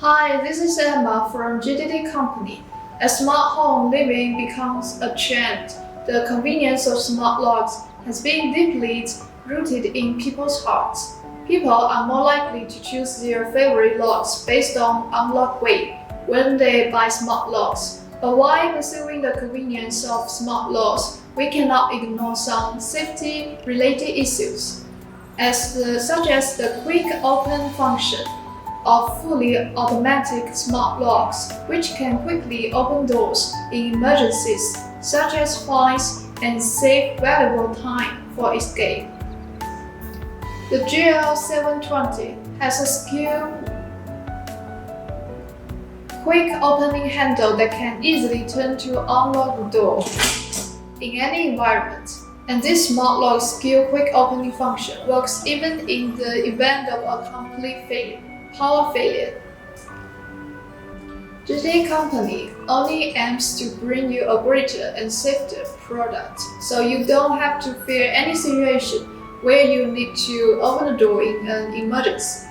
Hi, this is Emma from GDD Company. As smart home living becomes a trend, the convenience of smart locks has been deeply rooted in people's hearts. People are more likely to choose their favorite locks based on unlock weight when they buy smart locks. But while pursuing the convenience of smart locks, we cannot ignore some safety-related issues, such as the quick open function of fully automatic smart locks, which can quickly open doors in emergencies, such as fires, and save valuable time for escape. The GL720 has a secure, quick opening handle that can easily turn to unlock the door in any environment. And this smart lock secure quick opening function works even in the event of a complete power failure. GD Company only aims to bring you a greater and safer product, so you don't have to fear any situation where you need to open the door in an emergency.